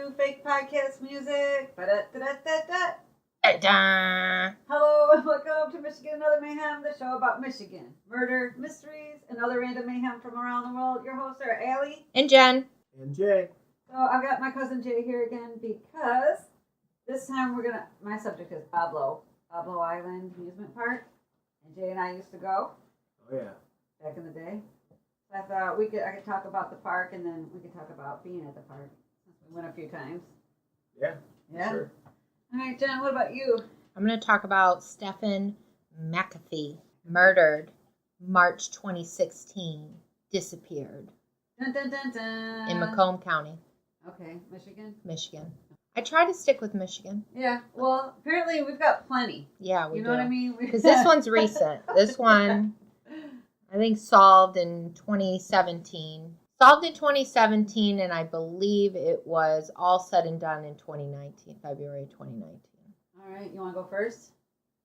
cue fake podcast music. Ba-da-da-da-da-da. Da-da. Hello and welcome to Michigan Another Mayhem, the show about Michigan, murder, mysteries, and other random mayhem from around the world. Your hosts are Allie And Jen. And Jay. So I've got my cousin Jay here again because this time my subject is Boblo Island Amusement Park. And Jay and I used to go. Oh, yeah. Back in the day. So I thought I could talk about the park and then we could talk about being at the park. We went a few times. Yeah. Yeah? Sure. All right, Jen, what about you? I'm going to talk about Stephen McAfee, murdered March 2016, disappeared Dun, dun, dun, dun. in Macomb County, Okay, Michigan? Michigan. I try to stick with Michigan. Yeah, well, apparently we've got plenty. Yeah, we You do. know what I mean? Because this one's recent. This one, I think, solved in 2017. Solved in 2017, and I believe it was all said and done in 2019, February 2019. All right, you want to go first?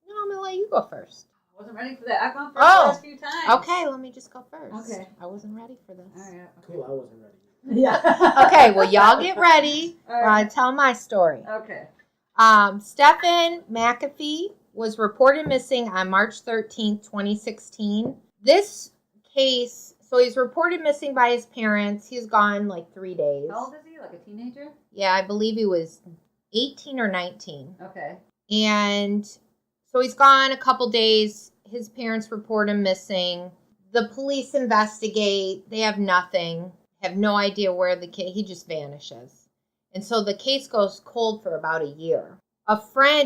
No, I'm going to let you go first. I wasn't ready for that. I've gone first Oh, the last few times. Okay, let me just go first. Okay. I wasn't ready for this. All right. Cool, I wasn't ready. Yeah. Okay, well, y'all get ready All right. while I tell my story. Okay. Stephen McAfee was reported missing on March 13th, 2016. This case, so he's reported missing by his parents. He's gone like 3 days. How old is he? Like a teenager? Yeah, I believe he was 18 or 19. Okay. And so he's gone a couple days. His parents report him missing. The police investigate. They have nothing. Have no idea where the kid, he just vanishes. And so the case goes cold for about a year.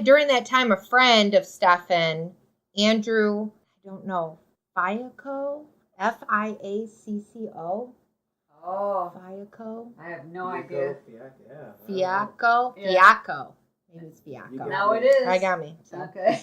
During that time, a friend of Stephen, Andrew, I don't know, Fiacco? Fiacco? Oh, Fiacco? I have no idea. Yeah. Fiacco? Yeah. Fiacco. Maybe it's Fiacco. Now it is. I got me. So Okay.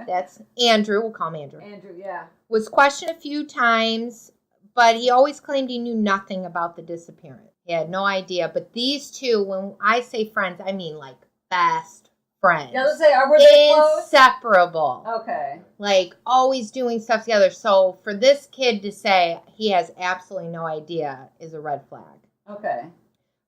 that's Andrew. We'll call him Andrew. Andrew, yeah. Was questioned a few times, but he always claimed he knew nothing about the disappearance. He had no idea. But these two, when I say friends, I mean like best friends. Yeah, let's say, were they close? Inseparable. Okay. Like always doing stuff together. So for this kid to say he has absolutely no idea is a red flag. Okay.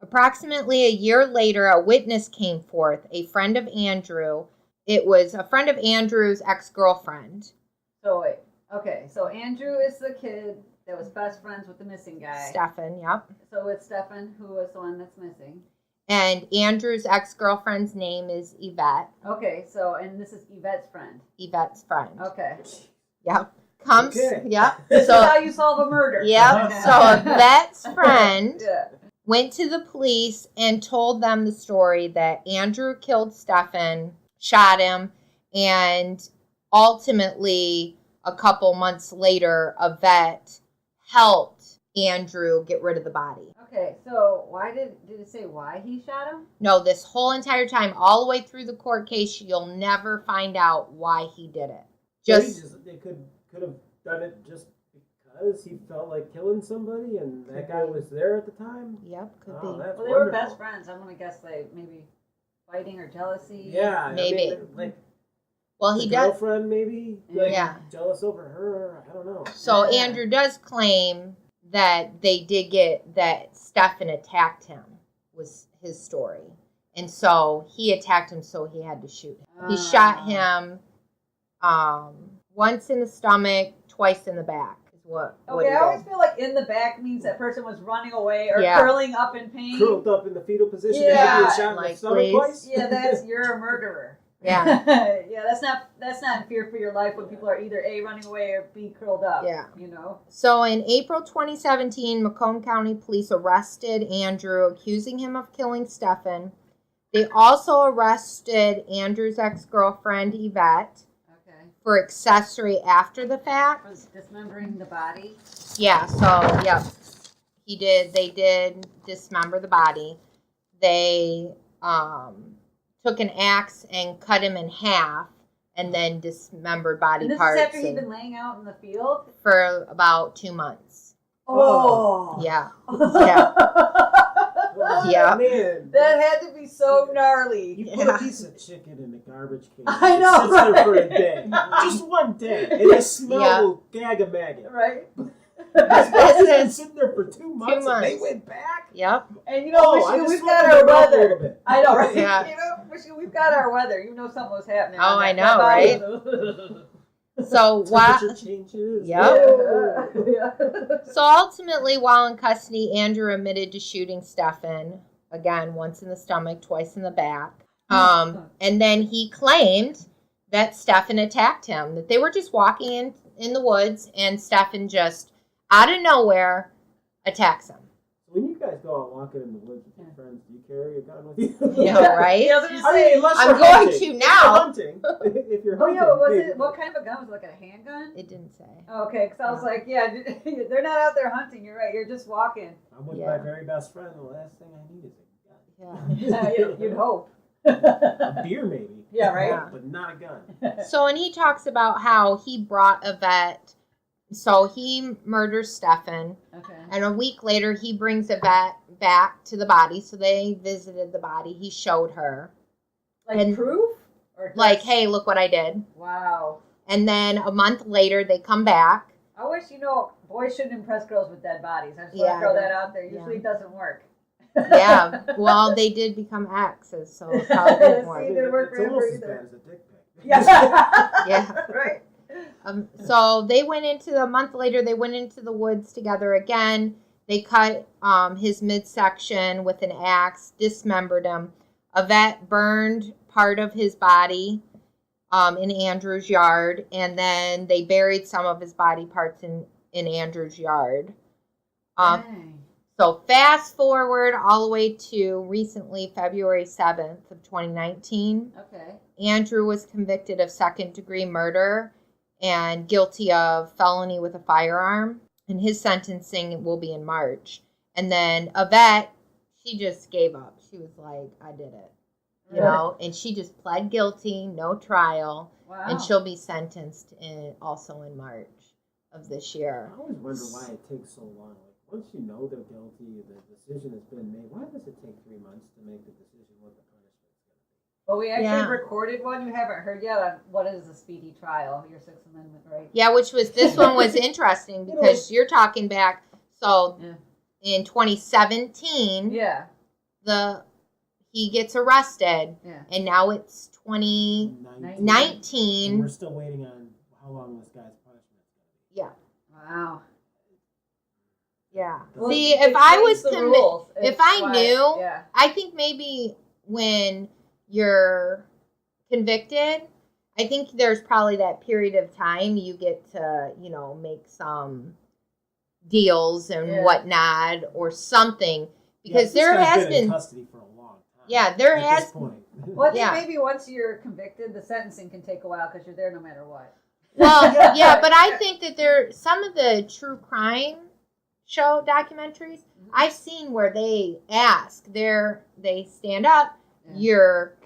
Approximately a year later, a witness came forth, a friend of Andrew. It was a friend of Andrew's ex-girlfriend. So wait. Okay, so Andrew is the kid that was best friends with the missing guy. Stephen, yep. So it's Stephen who was the one that's missing. And Andrew's ex-girlfriend's name is Yvette. Okay, so, and this is Yvette's friend. Yvette's friend. Okay. Yep. Comes, Okay. yep. This So, is how you solve a murder. yep. So Yvette's friend Yeah. went to the police and told them the story that Andrew killed Stephen, shot him, and ultimately, a couple months later, Yvette helped Andrew get rid of the body. Okay, so why did it say why he shot him? No, this whole entire time, all the way through the court case, you'll never find out why he did it. They could have done it just because he felt like killing somebody and that guy was there at the time. Yep, could Oh, be. that's Well, they were wonderful. best friends. I'm gonna guess they maybe fighting or jealousy. Yeah, Maybe. I mean, like Well, the he does. girlfriend maybe like Yeah. jealous over her. I don't know. So Yeah. Andrew does claim that they did that Stephen attacked him, was his story. And so he attacked him, so he had to shoot him. He shot him once in the stomach, twice in the back. Is what Okay, he I always did. feel like in the back means that person was running away or Yeah. curling up in pain. Curled up in the fetal position Yeah, and being shot in like, the stomach please. twice. Yeah, you're a murderer. Yeah. Yeah, that's not in fear for your life when people are either A, running away or B, curled up. Yeah. You know? So in April 2017, Macomb County Police arrested Andrew, accusing him of killing Stephen. They also arrested Andrew's ex-girlfriend, Yvette, Okay. for accessory after the fact. Was dismembering the body. Yeah, so, yep. They did dismember the body. They took an axe and cut him in half and then dismembered body And this parts is after he'd been laying out in the field? for about 2 months. Oh. Yeah. Yeah. Oh, Yeah. man. That had to be so gnarly. You put a piece of chicken in a garbage can. I know, It sits there for a right? day. Just one day. And the smell will gag a maggot. Right? He's been sitting there for 2 months, and they went back. Yep. And you know, Michigan, we've got our weather. I know, right? Yeah. You know, Michigan, we've got our weather. You know something was happening. Oh, I know, right? So Temperature changes. Yep. Yeah. So ultimately, while in custody, Andrew admitted to shooting Stefan, again, once in the stomach, twice in the back. And then he claimed that Stefan attacked him, that they were just walking in the woods, and Stefan just, out of nowhere, attacks him. When you guys go out walking in the woods with your friends, do you carry a gun with you? Yeah, right? Yeah, I mean, unless I'm you're going hunting. to now. If you're Oh hunting. yeah, was it? What kind of a gun was it? Like a handgun? It didn't say. Okay, because I was like, yeah, they're not out there hunting. You're right. You're just walking. I'm with my very best friend. The last thing I need is a gun. Yeah. You'd hope. A beer, maybe. Yeah, right. Yeah. But not a gun. So, and he talks about how he brought Yvette. So he murders Stefan, Okay. and a week later he brings Yvette back to the body. So they visited the body. He showed her. Like And- proof? Or just, Like, hey, look what I did. Wow. And then a month later they come back. I wish, boys shouldn't impress girls with dead bodies. I just want Yeah, to throw that out there. Usually yeah. it doesn't work. Yeah. Well, they did become exes, so it probably didn't See, work. it didn't work It's for him almost as either. bad as a dick pic. Yeah. Yeah. Right. So they went a month later, they went into the woods together again. They cut his midsection with an axe, dismembered him. Yvette burned part of his body in Andrew's yard, and then they buried some of his body parts in Andrew's yard. Dang. So fast forward all the way to recently, February 7th of 2019. Okay. Andrew was convicted of second-degree murder and guilty of felony with a firearm. And his sentencing will be in March. And then Yvette, she just gave up. She was like, I did it. You know, and she just pled guilty, no trial. Wow. And she'll be sentenced also in March of this year. I always wonder why it takes so long. Like, once you know they're guilty, the decision has been made. Why does it take 3 months to make the decision what the punishment is going to be? Well, we actually Yeah. recorded one you haven't heard yet on what is a speedy trial, your Sixth Amendment right. Yeah, this one was interesting because you're talking back. So Yeah. in 2017, Yeah. he gets arrested, Yeah. and now it's 2019. And we're still waiting on how long this guy's punishment is going to be. Yeah, Wow. yeah. Well, See, it if I was explains the rules. if It's I why- knew, Yeah. I think maybe when you're convicted, I think there's probably that period of time you get to, make some deals and Yeah. whatnot or something, because Yeah, there this guy's has been in been, custody for a long time. Yeah, there at has- this point. Well, I think Yeah. maybe once you're convicted, the sentencing can take a while because you're there no matter what. well, yeah, but I think that some of the true crime show documentaries I've seen where they they stand up, Yeah. you're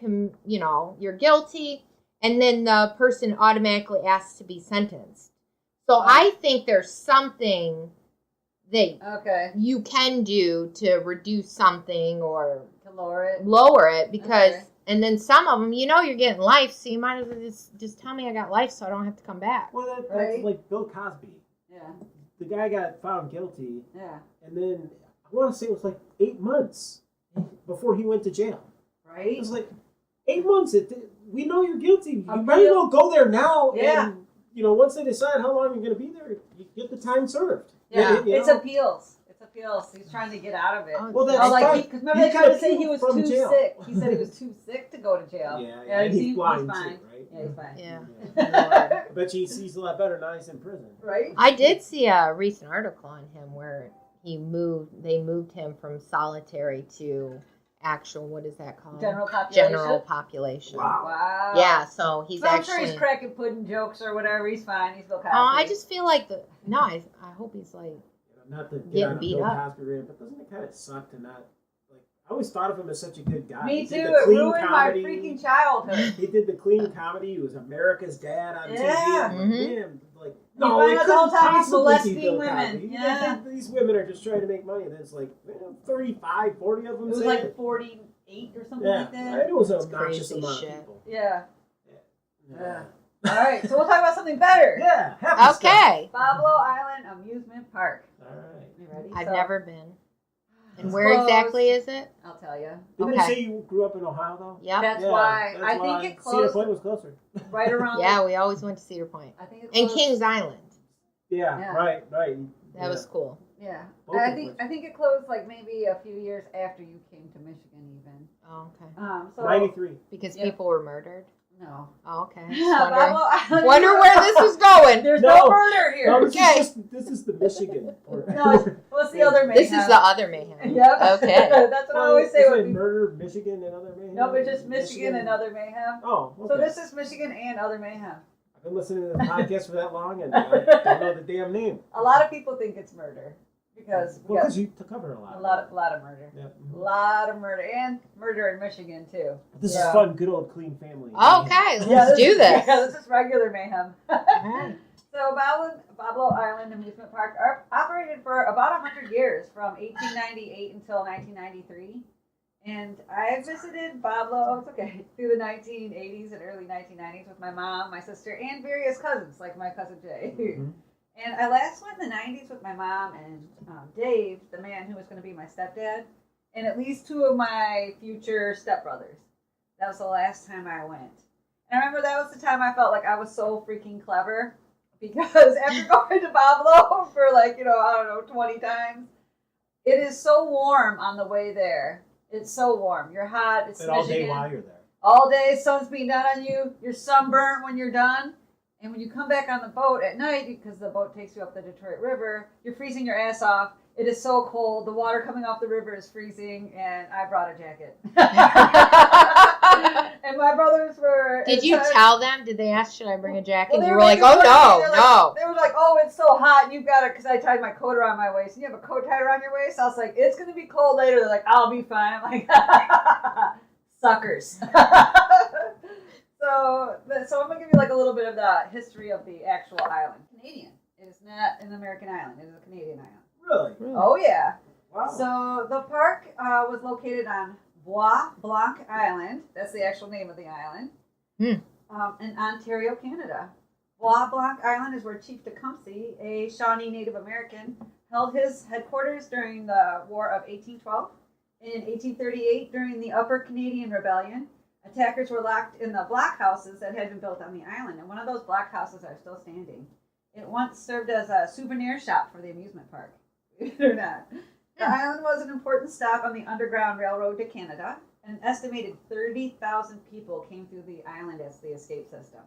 guilty, and then the person automatically asks to be sentenced. So I think there's something that Okay. you can do to reduce something or To lower it. lower it, because Okay. and then some of them, you're getting life, so you might as well just tell me I got life so I don't have to come back. Well, that's Right. like Bill Cosby. Yeah. The guy got found guilty, Yeah. and then I want to say it was like 8 months before he went to jail. It Right? was like 8 months. We know you're guilty. You Appeal. might as well go there now. Yeah. And, once they decide how long you're going to be there, you get the time served. Yeah. You It's know? appeals. It's appeals. He's trying to get out of it. Well, that's Oh, like fine. because remember You they can tried to say he appeal was from too jail. sick. He said he was too sick to go to jail. Yeah, and he's blind fine. too, right? Yeah, he's fine. Yeah. I bet you sees a lot better now he's in prison. Right? I did see a recent article on him where they moved him from solitary to actual, what is that called? General population. General population. Wow. Wow. Yeah, so he's So I'm actually. sure he's cracking pudding jokes or whatever. He's fine. He's Bill Cosby. I just feel like I hope he's like. Not to get Getting on a beat Bill up. Cosby rant, but doesn't it kind of suck to not, like, I always thought of him as such a good guy. Me He too. did the It clean ruined comedy. my freaking childhood. He did the clean comedy. He was America's dad on Yeah. TV. I'm like, Mhm. damn, like, You no, find it out the whole couldn't time he's possibly be molesting Bill women. Cosby. Yeah. These women are just trying to make money. And then it's like 35, 40 of them It was say like it. 48 or something Yeah, like that. it was an That's obnoxious crazy amount shit. of people. Yeah. Yeah. All right, so we'll talk about something better. Yeah, happy stuff. Okay. Boblo Island Amusement Park. All right. You ready? I've So, never been. And it's where closed. exactly is it? I'll tell you. Didn't Okay. you say you grew up in Ohio, though? Yep. That's Yeah, why. that's I why. think it Cedar closed Point was closer. right around. Yeah, we always went to Cedar Point. I think it And closed. Kings Island. Yeah, Yeah. right. That was cool. Yeah, Both I of think which. it closed like maybe a few years after you came to Michigan, even. Oh, okay. So 93. Because Yep. people were murdered. No. Oh, okay. Yeah, Wondering, Boblo Island. wonder where this was going. There's No. no murder here. No, Okay. this is the Michigan part. No, what's the other mayhem? This is the other mayhem. Yep. Okay. That's what I always say Isn't when it people. murder, Michigan, and other mayhem? No, but just Michigan and other mayhem. Oh, okay. So this is Michigan and other mayhem. I've been listening to the podcast for that long, and I don't know the damn name. A lot of people think it's murder because we Well, got because you cover a lot. a lot of murder. Yep. A lot of murder and murder in Michigan too. This Yeah. is fun, good old clean family. Okay, let's Yeah, do this. Yeah, this is regular mayhem. Alright. So Boblo Island Amusement Park operated for about 100 years, from 1898 until 1993. And I visited Boblo, it's okay, through the 1980s and early 1990s with my mom, my sister, and various cousins, like my cousin Jay. Mhm. And I last went in the 90s with my mom and Dave, the man who was going to be my stepdad, and at least two of my future stepbrothers. That was the last time I went. And I remember that was the time I felt like I was so freaking clever, because after going to Boblo for 20 times, it is so warm on the way there. It's so warm. You're hot. It's And all day Michigan. while you're there. All day, sun's beating down on you. You're sunburnt when you're done. And when you come back on the boat at night, because the boat takes you up the Detroit River, you're freezing your ass off. It is so cold. The water coming off the river is freezing, and I brought a jacket. And my brothers were... Did you tell them? Did they ask, should I bring a jacket? Well, And they you were were like, making oh, fun of me. no. They were like, oh, it's so hot, and you've got it, because I tied my coat around my waist. And you have a coat tied around your waist? I was like, it's going to be cold later. They're like, I'll be fine. I'm like, suckers. So I'm going to give you a little bit of the history of the actual island. Canadian. It is not an American island. It is a Canadian island. Really? Oh, yeah. Wow. So the park was located on Bois Blanc Island. That's the actual name of the island. In Ontario, Canada. Bois Blanc Island is where Chief Tecumseh, a Shawnee Native American, held his headquarters during the War of 1812. In 1838, during the Upper Canadian Rebellion, attackers were locked in the blockhouses that had been built on the island, and one of those blockhouses are still standing. It once served as a souvenir shop for the amusement park. Believe it or not. The island was an important stop on the Underground Railroad to Canada. An estimated 30,000 people came through the island as the escape system.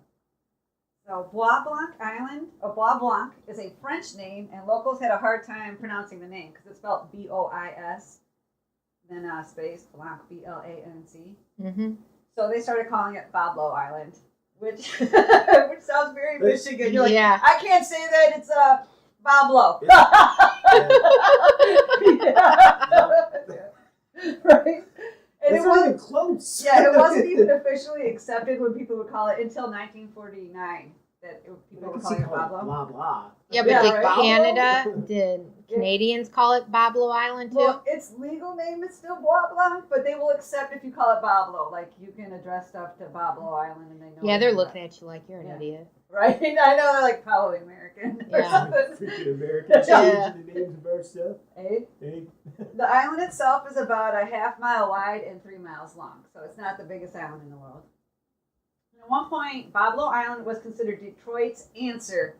So Bois Blanc is a French name, and locals had a hard time pronouncing the name because it's spelled B-O-I-S, then space Blanc, B-L-A-N-C. Mm-hmm. So they started calling it Boblo Island, which sounds very Michigan. You're like, Yeah. I can't say that, it's Boblo. Right? And It's it not wasn't even close. Yeah, it wasn't even officially accepted when people would call it until 1949 that people were calling it Boblo. Blah, blah. Yeah, but Yeah, did right? Canada, did Canadians call it Boblo Island too? Well, its legal name is still Bois Blanc, but they will accept if you call it Boblo. Like, you can address stuff to Boblo Island and they know. Yeah, they're it's looking at you like you're an Yeah. idiot. Right? I know, they're like, probably American or Yeah. something. Freaking American Yeah. changing the names of our stuff. Eh? Hey. The island itself is about a half-mile wide and 3 miles long, so it's not the biggest island in the world. At one point, Boblo Island was considered Detroit's answer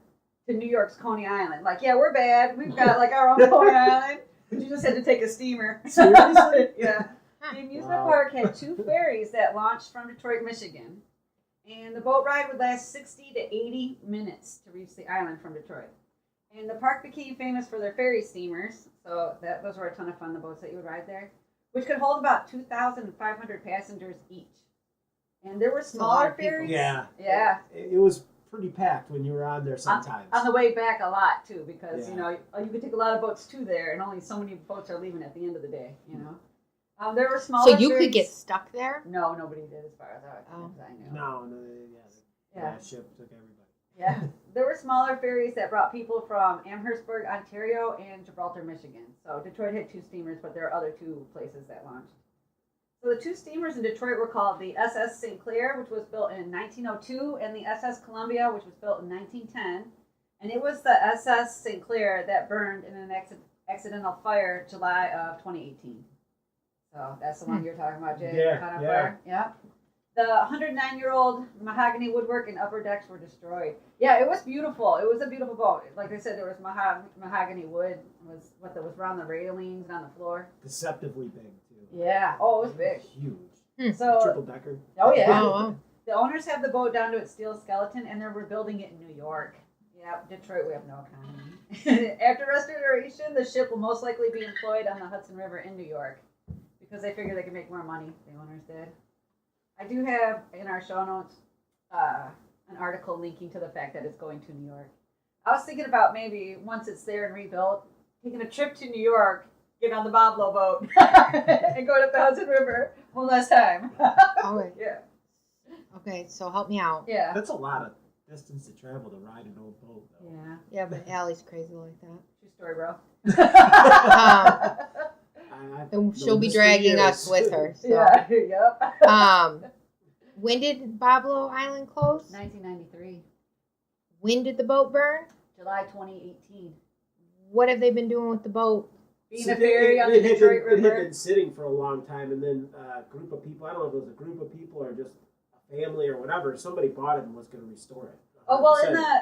to New York's Coney Island. Like, yeah, we're bad. We've got our own Coney Island, but you just had to take a steamer. Seriously? Yeah. The amusement Wow. park had 2 ferries that launched from Detroit, Michigan, and the boat ride would last 60 to 80 minutes to reach the island from Detroit. And the park became famous for their ferry steamers, so those were a ton of fun, the boats that you would ride there, which could hold about 2,500 passengers each. And there were a lot smaller of people. ferries. Yeah. Yeah. It was pretty packed when you were on there sometimes. On the way back a lot, too, because, Yeah. you could take a lot of boats to there, and only so many boats are leaving at the end of the day, There were smaller So you ferries. could get stuck there? No, nobody did as far as I knew. No, Yeah. that ship took everybody. Yeah. There were smaller ferries that brought people from Amherstburg, Ontario, and Gibraltar, Michigan. So Detroit had 2 steamers, but there are other 2 places that launched. So the two steamers in Detroit were called the SS St. Clair, which was built in 1902, and the SS Columbia, which was built in 1910. And it was the SS St. Clair that burned in an accidental fire July of 2018. So that's the one you're talking about, Jay. Yeah, Caught on yeah. fire. Yeah. The 109-year-old mahogany woodwork and upper decks were destroyed. Yeah, it was beautiful. It was a beautiful boat. Like I said, there was mahogany wood was what was around the railings and on the floor. Deceptively big too. Yeah. Oh, it was big. Huge. So. Triple decker. Oh yeah. Oh, wow. The owners have the boat down to its steel skeleton, and they're rebuilding it in New York. Yep, Detroit, we have no economy. After restoration, the ship will most likely be employed on the Hudson River in New York because they figure they can make more money. The owners did. I do have in our show notes an article linking to the fact that it's going to New York. I was thinking about maybe once it's there and rebuilt, taking a trip to New York, get on the Boblo boat, and going up the Hudson River one last time. Okay. Yeah. Okay, so help me out. Yeah. That's a lot of distance to travel to ride an old boat, though. Yeah. Yeah, but Allie's crazy like that. True story, bro. And she'll be dragging us with her. So. Yeah. Yep. When did Boblo Island close? 1993. When did the boat burn? July 2018. What have they been doing with the boat? Being a ferry on the Detroit It had River. been sitting for a long time, and then a group of people, I don't know if it was a group of people or just a family or whatever, somebody bought it and was going to restore it. Oh,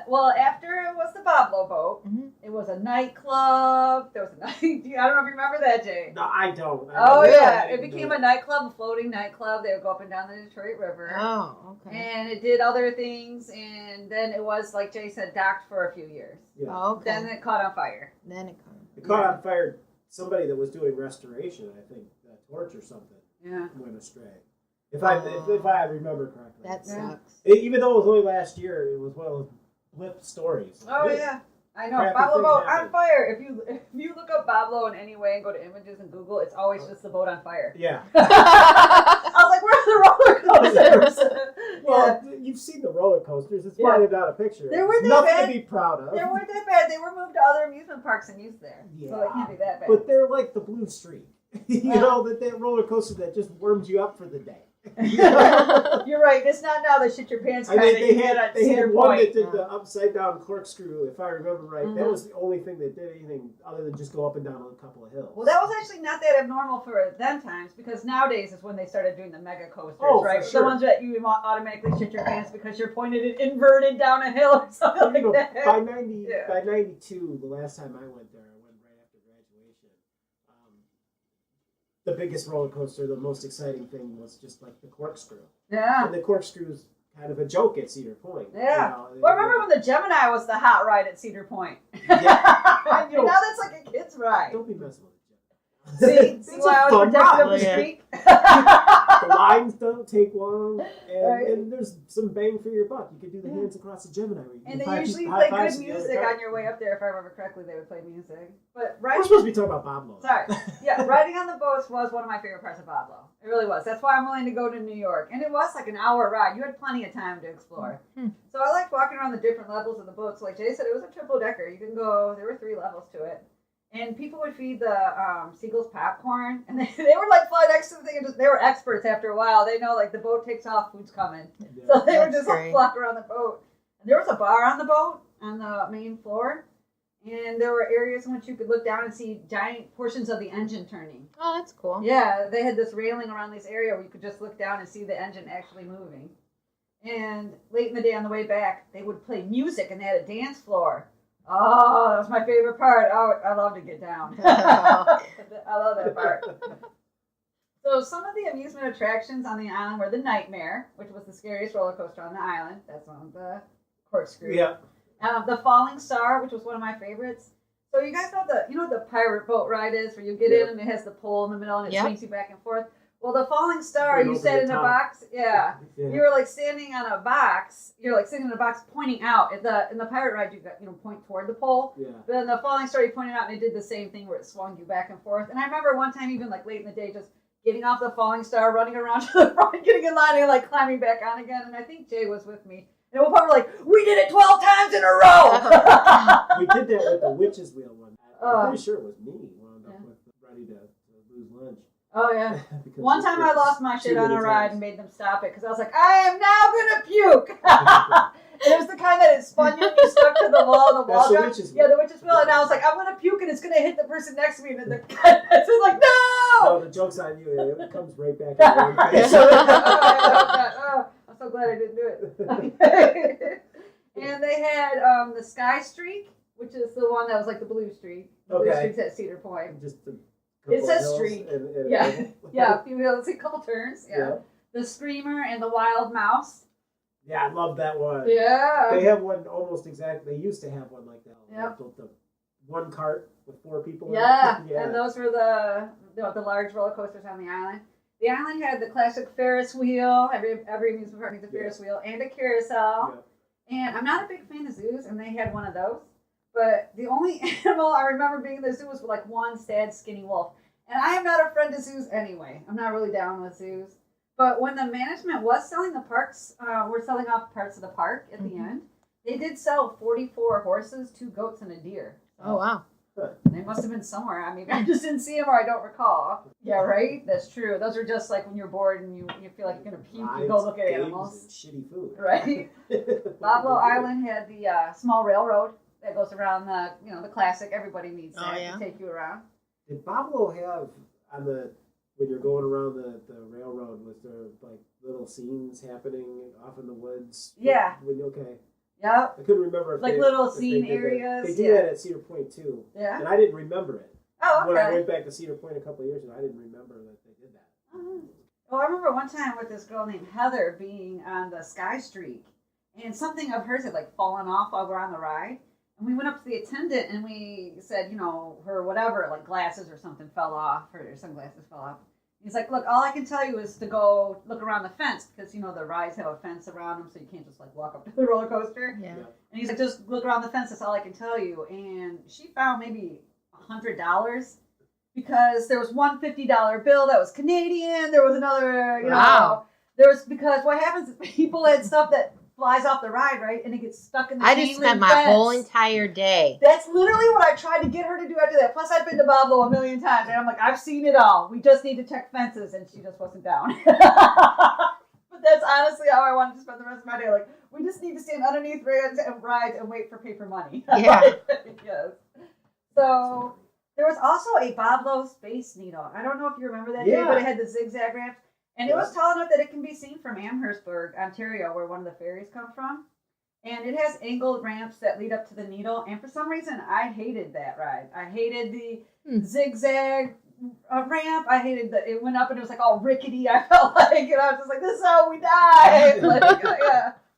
well, after it was the Boblo boat, Mm-hmm. it was a nightclub. There was a night. I don't know if you remember that, Jay. No, I don't. Oh, Really? yeah. It became a nightclub, a floating nightclub. They would go up and down the Detroit River. Oh, okay. And it did other things, and then it was, like Jay said, docked for a few years. Yeah. Oh, okay. Then it caught on fire. Then it comes. It caught on fire. Somebody that was doing restoration, I think, a torch or something, Yeah. went astray. If I remember correctly. That sucks. Even though it was only last year, it was one of those blip stories. Oh, yeah. I know. Crappy Boblo thing boat on happened. fire. If you look up Boblo in any way and go to images and Google, it's always just the boat on fire. Yeah. I was like, where's the roller coasters? Well, you've seen the roller coasters. It's Yeah. probably not a picture. They weren't It's that nothing bad. to be proud of. They weren't that bad. They were moved to other amusement parks and used there. So they can't be that bad. But they're like the Blue Streak. You know, that roller coaster that just warms you up for the day. You're right. It's not now the shit your pants I kind mean, of they had had at Cedar one Point. that did the upside down corkscrew, if I remember right. That Mhm. was the only thing that did anything other than just go up and down a couple of hills. Well, that was actually not that abnormal for then times because nowadays is when they started doing the mega coasters, Oh, for right? sure. The ones that you automatically shit your pants because you're pointed it inverted down a hill or something You know, like that. by 90, Yeah. by 92, the last time I went there, I went right after graduation. The biggest roller coaster, the most exciting thing was just like the corkscrew. Yeah. And the corkscrew's kind of a joke at Cedar Point. Yeah. You know, Well, I remember when the Gemini was the hot ride at Cedar Point. Yeah. And now that's like a kid's ride. Don't be messing with it. See It's why I a was fun protected up ride. the Yeah. streak? The lines don't take long, and, Right. and there's some bang for your buck. You could do the hands across the Gemini. Where you And can they high usually high play fives good to the other music guy. on your way up there. If I remember correctly, they would play music. But We're riding, supposed to be talking about Boblo. sorry, yeah, riding on the boats was one of my favorite parts of Boblo. It really was. That's why I'm willing to go to New York. And it was like an hour ride. You had plenty of time to explore. So I liked walking around the different levels of the boats. Like Jay said, it was a triple decker. You can go. There were 3 levels to it. And people would feed the seagulls popcorn, and they would like fly next to the thing, and just they were experts after a while. They know like the boat takes off, food's coming, so they would That's just like great. flock around the boat. And there was a bar on the boat on the main floor, and there were areas in which you could look down and see giant portions of the engine turning. Oh, that's cool. Yeah, they had this railing around this area where you could just look down and see the engine actually moving. And late in the day on the way back, they would play music, and they had a dance floor. Oh, that was my favorite part. Oh, I love to get down. I love that part. So some of the amusement attractions on the island were the Nightmare, which was the scariest roller coaster on the island. That's on the corkscrew. Yeah. The Falling Star, which was one of my favorites. So you guys know the pirate boat ride is, where you get in and it has the pole in the middle and it swings you back and forth. Well, the Falling Star, Going you over sat the in a top. box. Yeah. Yeah. You were like standing on a box. You're like sitting in a box pointing out. In the pirate ride, you got point toward the pole. Yeah. But in the Falling Star, you pointed out, and it did the same thing where it swung you back and forth. And I remember one time, even like late in the day, just getting off the Falling Star, running around to the front, getting in line, and like climbing back on again. And I think Jay was with me. And we'll probably like, we did it 12 times in a row. We did that with the witch's wheel one. I'm pretty sure it was me wound up with ready to lose lunch. Oh, yeah. Because One time I lost my shit too on a many ride times. and made them stop it because I was like, I am now going to puke. And it was the kind that it spun you and you stuck to the wall. The wall That's the got- witch's Yeah, wheel. the witch's wheel. And I was like, I'm going to puke and it's going to hit the person next to me. And then the guy was like, no! No, the joke's on you. It comes right back in your face. I'm so glad I didn't do it. And they had the Sky Streak, which is the one that was like the blue streak. The blue Okay. streak's at Cedar Point. Just a It couple says of hills streak. and Yeah. a hill. Yeah, a few hills, a couple turns. Yeah. The Screamer and the Wild Mouse. Yeah, I love that one. Yeah. They have one almost exactly. They used to have one like that. Yep. The one cart with 4 people Yeah. in it. And those were the large roller coasters on the island. The island had the classic Ferris wheel. Every amusement park needs a Ferris wheel and a carousel. Yeah. And I'm not a big fan of zoos, and they had one of those. But the only animal I remember being in the zoo was like one sad, skinny wolf. And I am not a friend of zoos anyway. I'm not really down with zoos. But when the management was selling the parks, we're selling off parts of the park at the end. They did sell 44 horses, 2 goats, and a deer. Oh, wow. They must have been somewhere. I mean, I just didn't see them or I don't recall. Yeah, right? That's true. Those are just like when you're bored and you feel like you're going to puke, you go look at Rides, animals. games, and shitty food. Right? Boblo Island had the small railroad that goes around the classic. Everybody needs that to take you around. Did Boblo have on when you're going around the railroad, was there like little scenes happening off in the woods? Yeah. Okay. Yep. I couldn't remember if Like they, little if they scene did that. areas. They do that at Cedar Point too. Yeah. And I didn't remember it. Oh, okay. When I went back to Cedar Point a couple of years ago, I didn't remember that they did that. Oh. Well, I remember one time with this girl named Heather being on the Sky Streak, and something of hers had like fallen off while we're on the ride. And we went up to the attendant and we said, her whatever, like glasses or something fell off, her sunglasses fell off. He's like, look, all I can tell you is to go look around the fence because, the rides have a fence around them, so you can't just like walk up to the roller coaster. Yeah. And he's like, just look around the fence, that's all I can tell you. And she found maybe $100 because there was one $50 bill that was Canadian. There was another, there was, because what happens is people had stuff that flies off the ride, right? And it gets stuck in the I chain just link spent my fence. whole entire day. That's literally what I tried to get her to do after that. Plus, I've been to Boblo a million times, and I'm like, I've seen it all. We just need to check fences, and she just wasn't down. But that's honestly how I wanted to spend the rest of my day. Like, we just need to stand underneath rides and wait for paper money. Yeah. Yes. So there was also a Boblo Space Needle. I don't know if you remember that day, but it had the zigzag ramp. And it was tall enough that it can be seen from Amherstburg, Ontario, where one of the ferries come from. And it has angled ramps that lead up to the needle. And for some reason, I hated that ride. I hated the zigzag ramp. I hated that it went up and it was like all rickety. I felt like, and I was just like, this is how we die.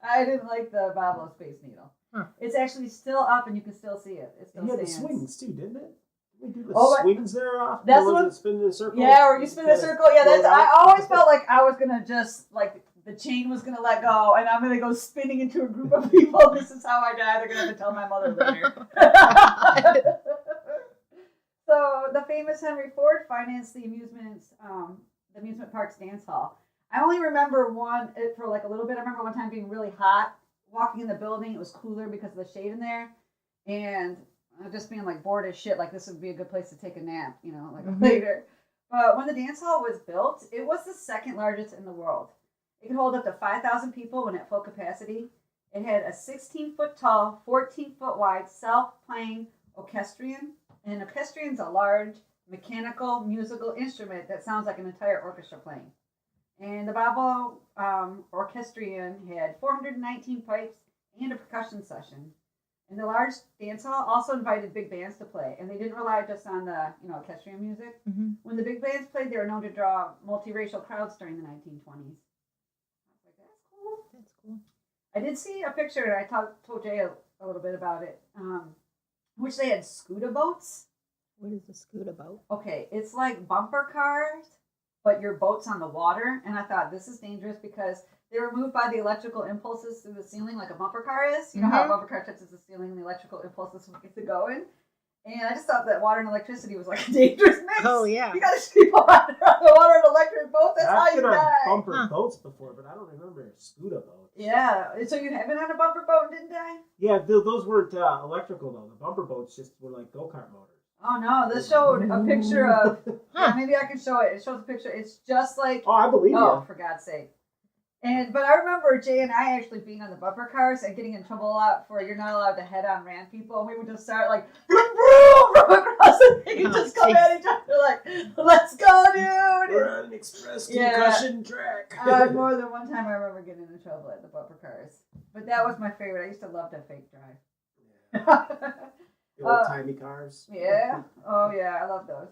I didn't like the Boblo Space Needle. Huh. It's actually still up and you can still see it. It still You had the stands. swings too, didn't it? We do the swings there off. That's the what. ones that spin in a circle. Yeah, or you spin in a circle. Yeah, that's. I always felt like I was gonna just like the chain was gonna let go, and I'm gonna go spinning into a group of people. This is how I die. They're gonna have to tell my mother later. So the famous Henry Ford financed the amusement park's dance hall. I only remember it for like a little bit. I remember one time being really hot, walking in the building. It was cooler because of the shade in there, and just being like bored as shit. Like this would be a good place to take a nap, later. But when the dance hall was built, it was the second largest in the world. It could hold up to 5,000 people when at full capacity. It had a 16-foot tall, 14-foot wide self-playing orchestrion. And an orchestrion's a large mechanical musical instrument that sounds like an entire orchestra playing. And the Boblo orchestrion had 419 pipes and a percussion section. And the large dance hall also invited big bands to play, and they didn't rely just on the orchestrion music. Mm-hmm. When the big bands played, they were known to draw multiracial crowds during the 1920s. I was like, that's cool. That's cool. I did see a picture, and I told Jay a little bit about it, which they had scooter boats. What is a scooter boat? Okay, it's like bumper cars, but your boat's on the water. And I thought, this is dangerous because they were moved by the electrical impulses through the ceiling like a bumper car is. You know how a bumper car touches the ceiling and the electrical impulses get it going? And I just thought that water and electricity was like a dangerous mix. Oh, yeah. You got to see people out there on the water and electric boat. That's how you I've been die. on bumper boats before, but I don't remember a scooter boat. Yeah. So you have been on a bumper boat and didn't die? Yeah, those weren't electrical, though. The bumper boats just were like go-kart motors. Oh no, this showed a picture of. Huh. Yeah, maybe I can show it. It shows a picture. It's just like. Oh, I believe Oh, you. for God's sake. But I remember Jay and I actually being on the bumper cars and getting in trouble a lot for you're not allowed to head on ram people. And we would just start like vroom, vroom, across the thing and just come at each other like, let's go, dude. We're on an express Yeah. concussion track. More than one time I remember getting in trouble at the bumper cars. But that was my favorite. I used to love to fake drive. The old-timey cars. Yeah. Oh, yeah. I love those.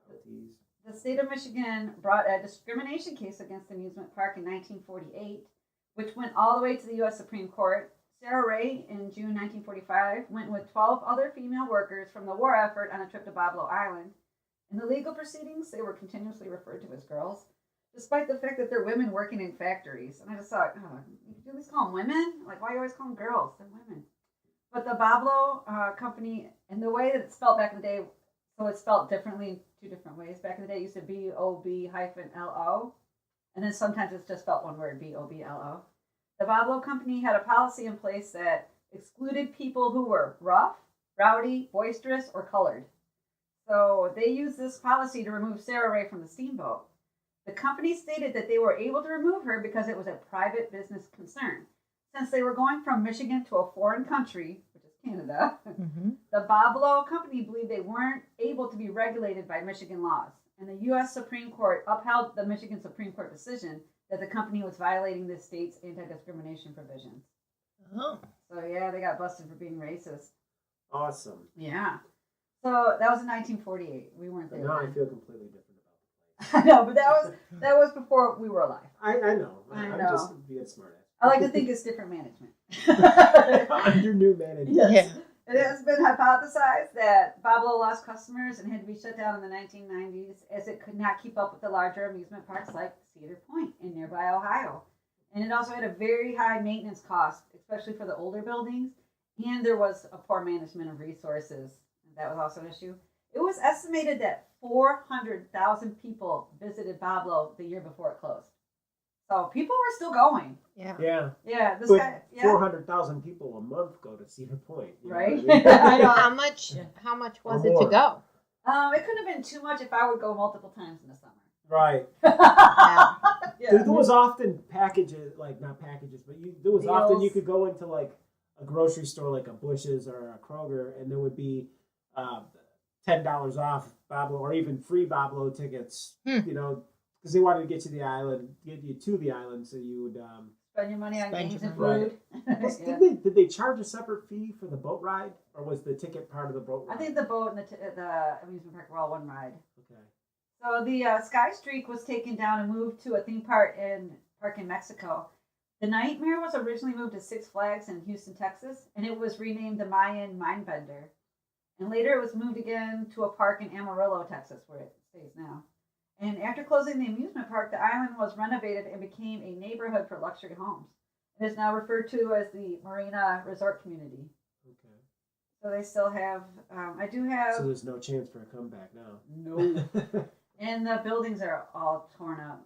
Model Ts. The state of Michigan brought a discrimination case against the amusement park in 1948, which went all the way to the U.S. Supreme Court. Sarah Ray, in June 1945, went with 12 other female workers from the war effort on a trip to Boblo Island. In the legal proceedings, they were continuously referred to as girls, despite the fact that they're women working in factories. And I just thought, oh, you could at least call them women? Like, why do you always call them girls? They're women. But the Boblo company, and the way that it's spelled back in the day, so it's spelled differently in two different ways. Back in the day, it used to be B-O-B-L-O, and then sometimes it's just spelled one word, B-O-B-L-O. The Boblo company had a policy in place that excluded people who were rough, rowdy, boisterous, or colored. So they used this policy to remove Sarah Ray from the steamboat. The company stated that they were able to remove her because it was a private business concern. Since they were going from Michigan to a foreign country, which is Canada, the Boblo company believed they weren't able to be regulated by Michigan laws. And the U.S. Supreme Court upheld the Michigan Supreme Court decision that the company was violating the state's anti-discrimination provisions. Oh. So, yeah, they got busted for being racist. Awesome. Yeah. So that was in 1948. We weren't But there. now I then. feel completely different about I know, but that was before we were alive. I know. I I'm know. just being smart. I like to think it's different management. Under new management. Yes. It has been hypothesized that Boblo lost customers and had to be shut down in the 1990s as it could not keep up with the larger amusement parks like Cedar Point in nearby Ohio. And it also had a very high maintenance cost, especially for the older buildings. And there was a poor management of resources. That was also an issue. It was estimated that 400,000 people visited Boblo the year before it closed. So people were still going. Yeah. Yeah. Yeah, this But guy. Yeah. 400,000 people a month go to Cedar Point. You know Right? what I mean? I know. How much was Or it to more. go? It couldn't have been too much if I would go multiple times in the summer. Right. Yeah. Yeah. There was often packages, like not packages, but there was often Deals. you could go into like a grocery store, like a Bush's or a Kroger, and there would be $10 off Boblo or even free Boblo tickets. You know, because they wanted to get you to the island, so you would. Spend your money on Spend games your and money. food. Yeah. Did they charge a separate fee for the boat ride, or was the ticket part of the boat ride? I think the boat and the amusement park were all one ride. Okay. So the Sky Streak was taken down and moved to a theme park in Mexico. The Nightmare was originally moved to Six Flags in Houston, Texas, and it was renamed the Mayan Mindbender. And later it was moved again to a park in Amarillo, Texas, where it stays now. And after closing the amusement park, the island was renovated and became a neighborhood for luxury homes. It is now referred to as the Marina Resort Community. Okay. So they still have, I do have, So there's no chance for a comeback now. no. And the buildings are all torn up.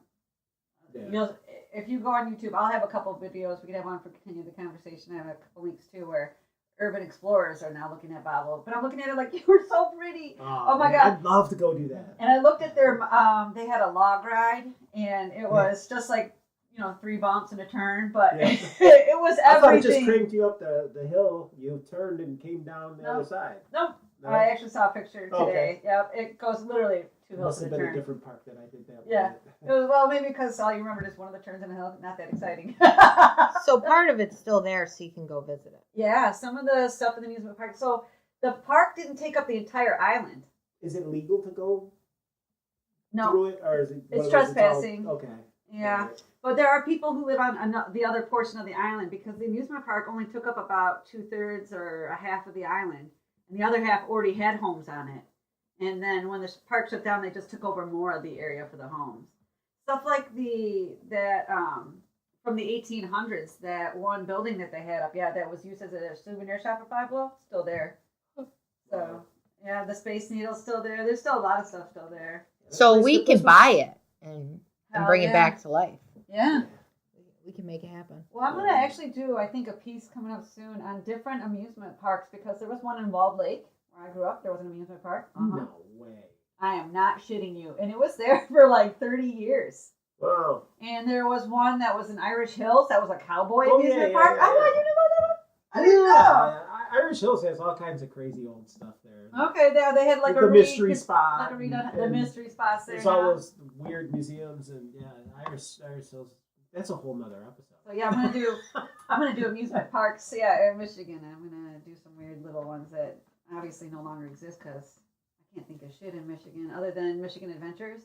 Yeah. If you go on YouTube, I'll have a couple of videos. We can have one for continue the conversation. I have a couple links too where urban explorers are now looking at Boblo. But I'm looking at it like, you were so pretty. Oh my man, God. I'd love to go do that. And I looked at their, they had a log ride, and it was just like, 3 bumps and a turn, but Yeah. it was I thought it just everything. cranked you up the hill. You turned and came down the No. other side. No, No? I actually saw a picture today. Okay. Yep, it goes literally 2 hills Must have and a been a turn. different park that I did that Yeah. with. It was, well, maybe because all you remembered is one of the turns in the hill. Not that exciting. So part of it's still there, so you can go visit it. Yeah, some of the stuff in the amusement park. So the park didn't take up the entire island. Is it legal to go No. through it, or is it? It's all- trespassing. Okay. Yeah. Alright. But there are people who live on the other portion of the island because the amusement park only took up about 2/3 or a half of the island. And the other half already had homes on it. And then when the park shut down, they just took over more of the area for the homes. Stuff like from the 1800s, that one building that they had up, that was used as a souvenir shop at Boblo, still there. So, yeah, the Space Needle's still there. There's still a lot of stuff still there. So That we place- can this was- buy it and Hell bring yeah. it back to life. Yeah. We can make it happen. Well, I'm going to actually do, I think, a piece coming up soon on different amusement parks because there was one in Walled Lake Where I grew up, there was an amusement park. No way. I am not shitting you. And it was there for like 30 years. Wow. And there was one that was in Irish Hills that was a cowboy Oh, amusement yeah, park. yeah, Oh, yeah. you knew about that one? I didn't know. Irish Hills has all kinds of crazy old stuff there. Okay, they had like the mystery spot. Like the mystery spots there. There's all those weird museums and Irish Hills. That's a whole nother episode. So yeah, I'm gonna do amusement parks. Yeah, in Michigan. I'm gonna do some weird little ones that obviously no longer exist because I can't think of shit in Michigan other than Michigan Adventures.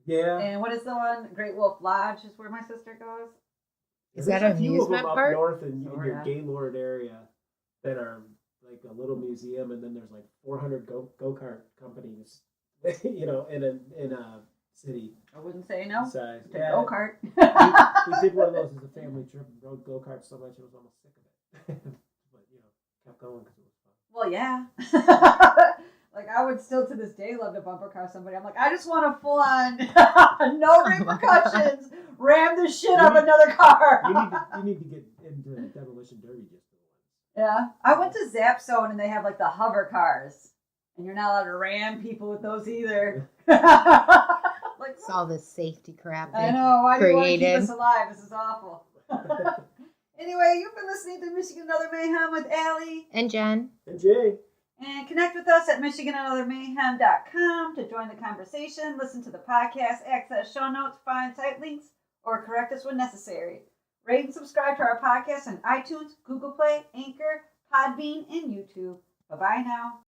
Yeah. And what is the one? Great Wolf Lodge is where my sister goes. Is that an amusement up park? north in your Gaylord area that are like a little museum, and then there's like 400 go-kart companies, in a city. I wouldn't say no. Size. It's a go-kart. we did one of those as a family trip and rode go-karts so much I was almost sick of it. But, kept going because it was fun. Well, yeah. Like, I would still to this day love to bumper car somebody. I'm like, I just want to full on, no repercussions, ram the shit out of another car. You need to get into Demolition Derby just for once. Yeah. I went to Zap Zone and they have like the hover cars. And you're not allowed to ram people with those either. Like, It's all this safety crap. I know. Why do you want to keep created. us alive? This is awful. Anyway, you've been listening to Michigan Another Mayhem with Allie. And Jen. And Jay. And connect with us at MichiganAnotherMayhem.com to join the conversation, listen to the podcast, access show notes, find site links, or correct us when necessary. Rate and subscribe to our podcast on iTunes, Google Play, Anchor, Podbean, and YouTube. Bye-bye now.